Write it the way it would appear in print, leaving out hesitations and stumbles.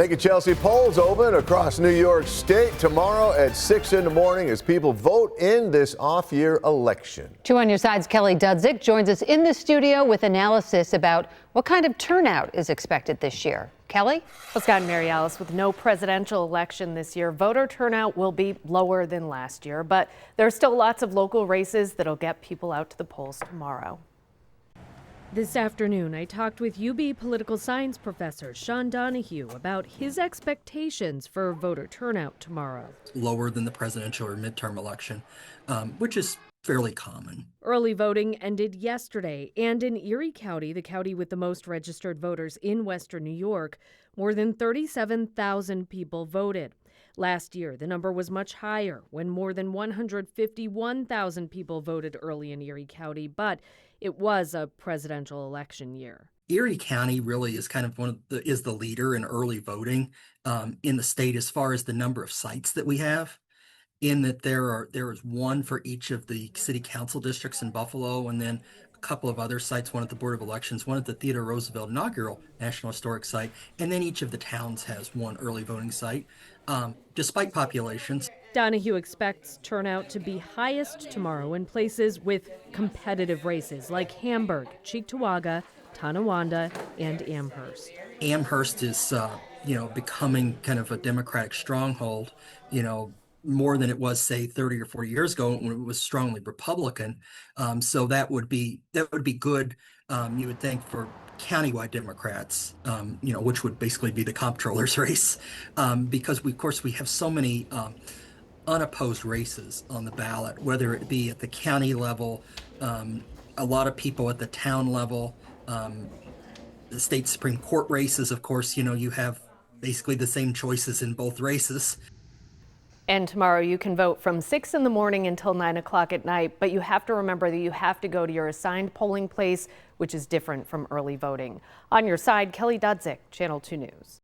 Thank you, Chelsea. Polls open across New York State tomorrow at 6 in the morning as people vote in this off-year election. 2 on Your Side's Kelly Dudzik joins us in the studio with analysis about what kind of turnout is expected this year. Kelly? Well, Scott and Mary Alice, with no presidential election this year, voter turnout will be lower than last year, but there are still lots of local races that'll get people out to the polls tomorrow. This afternoon, I talked with UB political science professor Sean Donahue about his expectations for voter turnout tomorrow. Lower than the presidential or midterm election, which is fairly common. Early voting ended yesterday, and in Erie County, the county with the most registered voters in western New York, more than 37,000 people voted. Last year, the number was much higher when more than 151,000 people voted early in Erie County, but it was a presidential election year. Erie County really is kind of is the leader in early voting in the state as far as the number of sites that we have. In that there is one for each of the city council districts in Buffalo, and then a couple of other sites, one at the Board of Elections, one at the Theodore Roosevelt inaugural National Historic Site, and then each of the towns has one early voting site, despite populations. Donahue expects turnout to be highest tomorrow in places with competitive races like Hamburg, Cheektowaga, Tonawanda, and Amherst. Amherst is, becoming kind of a Democratic stronghold, more than it was, say, 30 or 40 years ago when it was strongly Republican. So that would be good, you would think, for countywide Democrats, which would basically be the comptroller's race, because of course we have so many unopposed races on the ballot, whether it be at the county level, a lot of people at the town level, the state Supreme Court races, of course, you have basically the same choices in both races. And tomorrow you can vote from 6 in the morning until 9 o'clock at night, but you have to remember that you have to go to your assigned polling place, which is different from early voting. On Your Side, Kelly Dudzik, Channel 2 News.